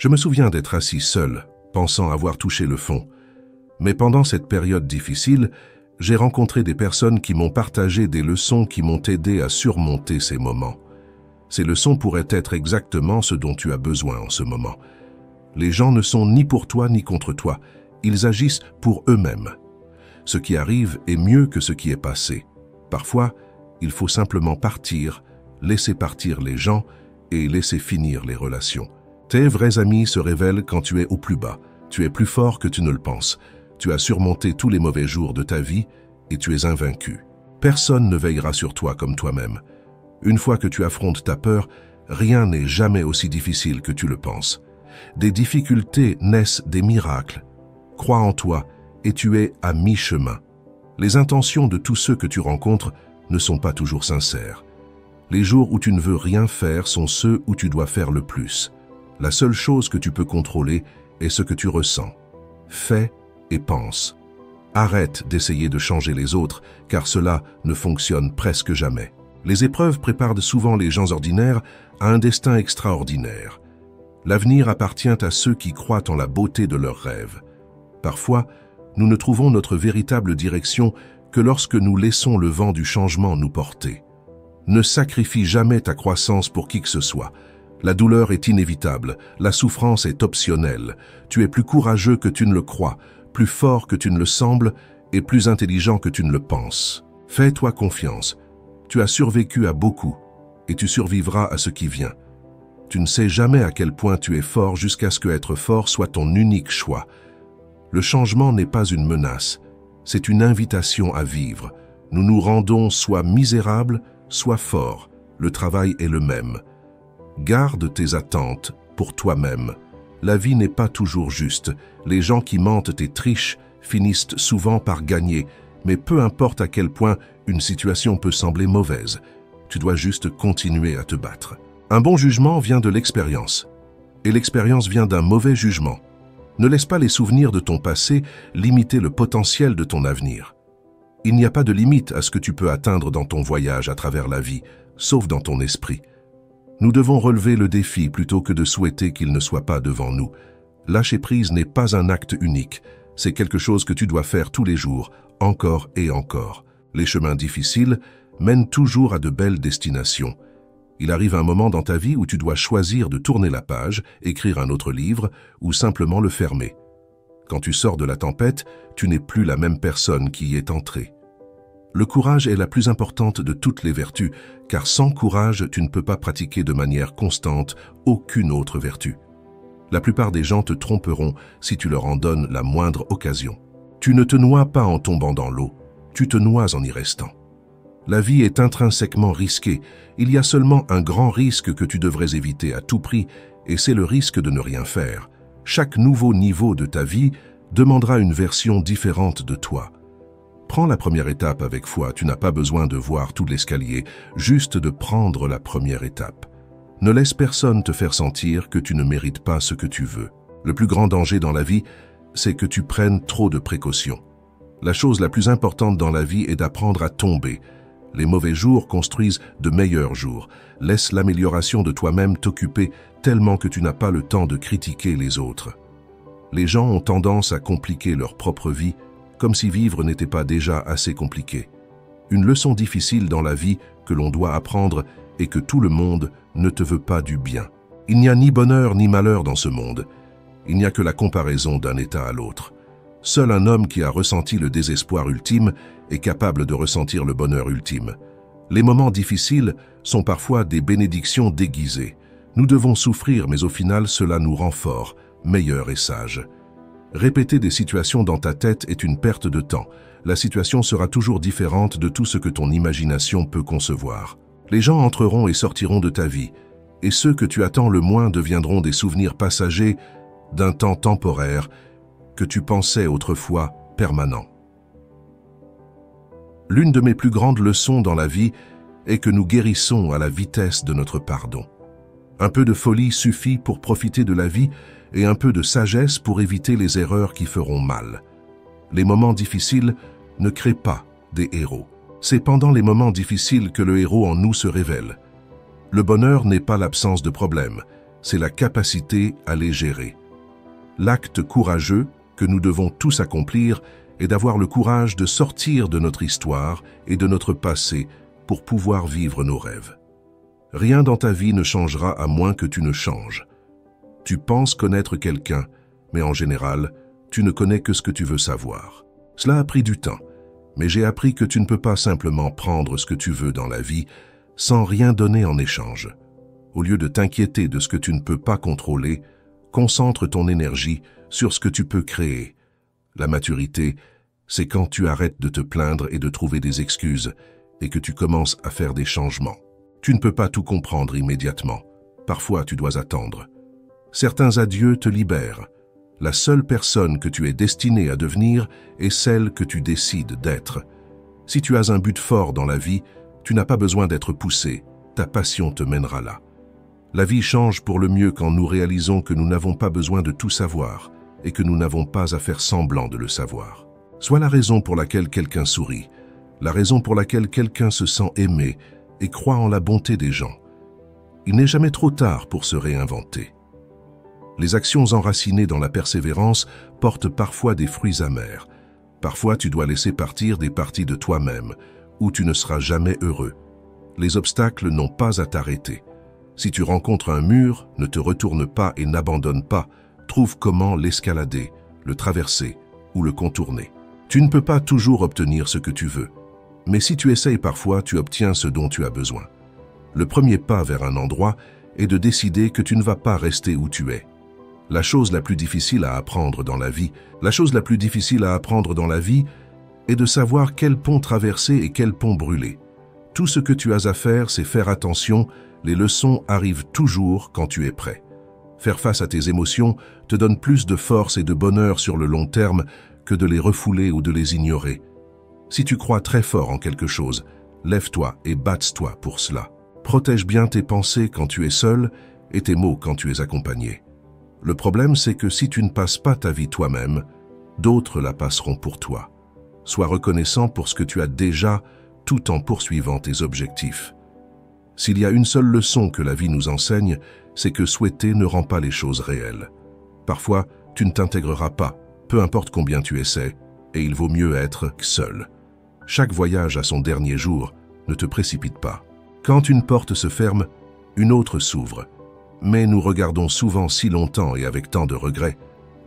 Je me souviens d'être assis seul, pensant avoir touché le fond. Mais pendant cette période difficile, j'ai rencontré des personnes qui m'ont partagé des leçons qui m'ont aidé à surmonter ces moments. Ces leçons pourraient être exactement ce dont tu as besoin en ce moment. Les gens ne sont ni pour toi ni contre toi, ils agissent pour eux-mêmes. Ce qui arrive est mieux que ce qui est passé. Parfois, il faut simplement partir, laisser partir les gens et laisser finir les relations. Tes vrais amis se révèlent quand tu es au plus bas. Tu es plus fort que tu ne le penses. Tu as surmonté tous les mauvais jours de ta vie et tu es invaincu. Personne ne veillera sur toi comme toi-même. Une fois que tu affrontes ta peur, rien n'est jamais aussi difficile que tu le penses. Des difficultés naissent des miracles. Crois en toi et tu es à mi-chemin. Les intentions de tous ceux que tu rencontres ne sont pas toujours sincères. Les jours où tu ne veux rien faire sont ceux où tu dois faire le plus. La seule chose que tu peux contrôler est ce que tu ressens. Fais et pense. Arrête d'essayer de changer les autres, car cela ne fonctionne presque jamais. Les épreuves préparent souvent les gens ordinaires à un destin extraordinaire. L'avenir appartient à ceux qui croient en la beauté de leurs rêves. Parfois, nous ne trouvons notre véritable direction que lorsque nous laissons le vent du changement nous porter. Ne sacrifie jamais ta croissance pour qui que ce soit. La douleur est inévitable, la souffrance est optionnelle. Tu es plus courageux que tu ne le crois, plus fort que tu ne le sembles et plus intelligent que tu ne le penses. Fais-toi confiance. Tu as survécu à beaucoup et tu survivras à ce qui vient. Tu ne sais jamais à quel point tu es fort jusqu'à ce que être fort soit ton unique choix. Le changement n'est pas une menace, c'est une invitation à vivre. Nous nous rendons soit misérables, soit forts. Le travail est le même. Garde tes attentes pour toi-même. La vie n'est pas toujours juste. Les gens qui mentent et trichent finissent souvent par gagner, mais peu importe à quel point une situation peut sembler mauvaise, tu dois juste continuer à te battre. Un bon jugement vient de l'expérience, et l'expérience vient d'un mauvais jugement. Ne laisse pas les souvenirs de ton passé limiter le potentiel de ton avenir. Il n'y a pas de limite à ce que tu peux atteindre dans ton voyage à travers la vie, sauf dans ton esprit. Nous devons relever le défi plutôt que de souhaiter qu'il ne soit pas devant nous. Lâcher prise n'est pas un acte unique, c'est quelque chose que tu dois faire tous les jours, encore et encore. Les chemins difficiles mènent toujours à de belles destinations. Il arrive un moment dans ta vie où tu dois choisir de tourner la page, écrire un autre livre ou simplement le fermer. Quand tu sors de la tempête, tu n'es plus la même personne qui y est entrée. Le courage est la plus importante de toutes les vertus, car sans courage, tu ne peux pas pratiquer de manière constante aucune autre vertu. La plupart des gens te tromperont si tu leur en donnes la moindre occasion. Tu ne te noies pas en tombant dans l'eau, tu te noies en y restant. La vie est intrinsèquement risquée. Il y a seulement un grand risque que tu devrais éviter à tout prix, et c'est le risque de ne rien faire. Chaque nouveau niveau de ta vie demandera une version différente de toi. Prends la première étape avec foi, tu n'as pas besoin de voir tout l'escalier, juste de prendre la première étape. Ne laisse personne te faire sentir que tu ne mérites pas ce que tu veux. Le plus grand danger dans la vie, c'est que tu prennes trop de précautions. La chose la plus importante dans la vie est d'apprendre à tomber. Les mauvais jours construisent de meilleurs jours. Laisse l'amélioration de toi-même t'occuper tellement que tu n'as pas le temps de critiquer les autres. Les gens ont tendance à compliquer leur propre vie, comme si vivre n'était pas déjà assez compliqué. Une leçon difficile dans la vie que l'on doit apprendre est que tout le monde ne te veut pas du bien. Il n'y a ni bonheur ni malheur dans ce monde. Il n'y a que la comparaison d'un état à l'autre. Seul un homme qui a ressenti le désespoir ultime est capable de ressentir le bonheur ultime. Les moments difficiles sont parfois des bénédictions déguisées. Nous devons souffrir, mais au final, cela nous rend forts, meilleurs et sages. Répéter des situations dans ta tête est une perte de temps. La situation sera toujours différente de tout ce que ton imagination peut concevoir. Les gens entreront et sortiront de ta vie, et ceux que tu attends le moins deviendront des souvenirs passagers d'un temps temporaire que tu pensais autrefois permanent. L'une de mes plus grandes leçons dans la vie est que nous guérissons à la vitesse de notre pardon. Un peu de folie suffit pour profiter de la vie et un peu de sagesse pour éviter les erreurs qui feront mal. Les moments difficiles ne créent pas des héros. C'est pendant les moments difficiles que le héros en nous se révèle. Le bonheur n'est pas l'absence de problèmes, c'est la capacité à les gérer. L'acte courageux que nous devons tous accomplir est d'avoir le courage de sortir de notre histoire et de notre passé pour pouvoir vivre nos rêves. Rien dans ta vie ne changera à moins que tu ne changes. Tu penses connaître quelqu'un, mais en général, tu ne connais que ce que tu veux savoir. Cela a pris du temps, mais j'ai appris que tu ne peux pas simplement prendre ce que tu veux dans la vie sans rien donner en échange. Au lieu de t'inquiéter de ce que tu ne peux pas contrôler, concentre ton énergie sur ce que tu peux créer. La maturité, c'est quand tu arrêtes de te plaindre et de trouver des excuses et que tu commences à faire des changements. Tu ne peux pas tout comprendre immédiatement. Parfois, tu dois attendre. Certains adieux te libèrent. La seule personne que tu es destiné à devenir est celle que tu décides d'être. Si tu as un but fort dans la vie, tu n'as pas besoin d'être poussé. Ta passion te mènera là. La vie change pour le mieux quand nous réalisons que nous n'avons pas besoin de tout savoir et que nous n'avons pas à faire semblant de le savoir. Sois la raison pour laquelle quelqu'un sourit, la raison pour laquelle quelqu'un se sent aimé et croit en la bonté des gens. Il n'est jamais trop tard pour se réinventer. Les actions enracinées dans la persévérance portent parfois des fruits amers. Parfois, tu dois laisser partir des parties de toi-même où tu ne seras jamais heureux. Les obstacles n'ont pas à t'arrêter. Si tu rencontres un mur, ne te retourne pas et n'abandonne pas. Trouve comment l'escalader, le traverser ou le contourner. Tu ne peux pas toujours obtenir ce que tu veux, mais si tu essayes parfois, tu obtiens ce dont tu as besoin. Le premier pas vers un endroit est de décider que tu ne vas pas rester où tu es. La chose la plus difficile à apprendre dans la vie, est de savoir quel pont traverser et quel pont brûler. Tout ce que tu as à faire, c'est faire attention, les leçons arrivent toujours quand tu es prêt. Faire face à tes émotions te donne plus de force et de bonheur sur le long terme que de les refouler ou de les ignorer. Si tu crois très fort en quelque chose, lève-toi et bats-toi pour cela. Protège bien tes pensées quand tu es seul et tes mots quand tu es accompagné. Le problème, c'est que si tu ne passes pas ta vie toi-même, d'autres la passeront pour toi. Sois reconnaissant pour ce que tu as déjà, tout en poursuivant tes objectifs. S'il y a une seule leçon que la vie nous enseigne, c'est que souhaiter ne rend pas les choses réelles. Parfois, tu ne t'intégreras pas, peu importe combien tu essaies, et il vaut mieux être seul. Chaque voyage a son dernier jour, ne te précipite pas. Quand une porte se ferme, une autre s'ouvre. Mais nous regardons souvent si longtemps et avec tant de regrets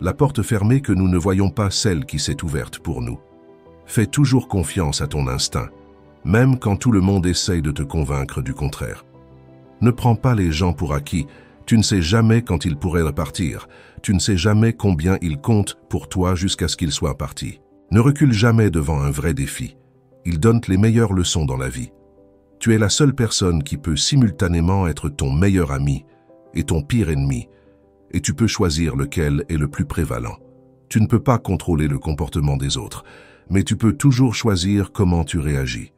la porte fermée que nous ne voyons pas celle qui s'est ouverte pour nous. Fais toujours confiance à ton instinct, même quand tout le monde essaye de te convaincre du contraire. Ne prends pas les gens pour acquis, tu ne sais jamais quand ils pourraient repartir, tu ne sais jamais combien ils comptent pour toi jusqu'à ce qu'ils soient partis. Ne recule jamais devant un vrai défi, ils donnent les meilleures leçons dans la vie. Tu es la seule personne qui peut simultanément être ton meilleur ami et ton pire ennemi, et tu peux choisir lequel est le plus prévalent. Tu ne peux pas contrôler le comportement des autres, mais tu peux toujours choisir comment tu réagis.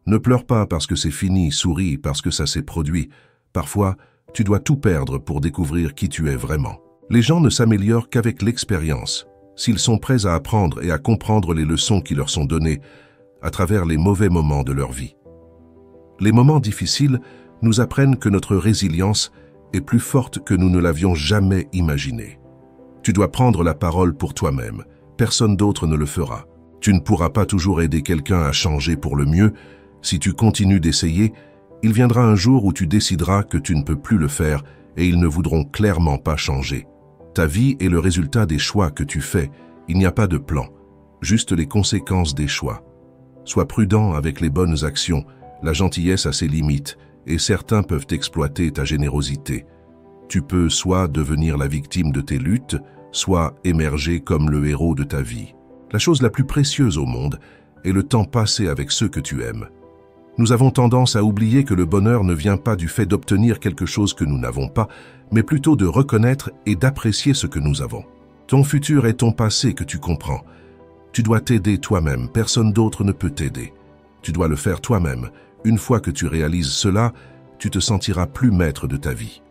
Ne pleure pas parce que c'est fini, souris parce que ça s'est produit. Parfois, tu dois tout perdre pour découvrir qui tu es vraiment. Les gens ne s'améliorent qu'avec l'expérience, s'ils sont prêts à apprendre et à comprendre les leçons qui leur sont données à travers les mauvais moments de leur vie. Les moments difficiles nous apprennent que notre résilience est plus forte que nous ne l'avions jamais imaginé. Tu dois prendre la parole pour toi-même, personne d'autre ne le fera. Tu ne pourras pas toujours aider quelqu'un à changer pour le mieux. Si tu continues d'essayer, il viendra un jour où tu décideras que tu ne peux plus le faire et ils ne voudront clairement pas changer. Ta vie est le résultat des choix que tu fais. Il n'y a pas de plan, juste les conséquences des choix. Sois prudent avec les bonnes actions. La gentillesse a ses limites et certains peuvent exploiter ta générosité. Tu peux soit devenir la victime de tes luttes, soit émerger comme le héros de ta vie. La chose la plus précieuse au monde est le temps passé avec ceux que tu aimes. Nous avons tendance à oublier que le bonheur ne vient pas du fait d'obtenir quelque chose que nous n'avons pas, mais plutôt de reconnaître et d'apprécier ce que nous avons. Ton futur est ton passé que tu comprends. Tu dois t'aider toi-même, personne d'autre ne peut t'aider. Tu dois le faire toi-même. Une fois que tu réalises cela, tu te sentiras plus maître de ta vie.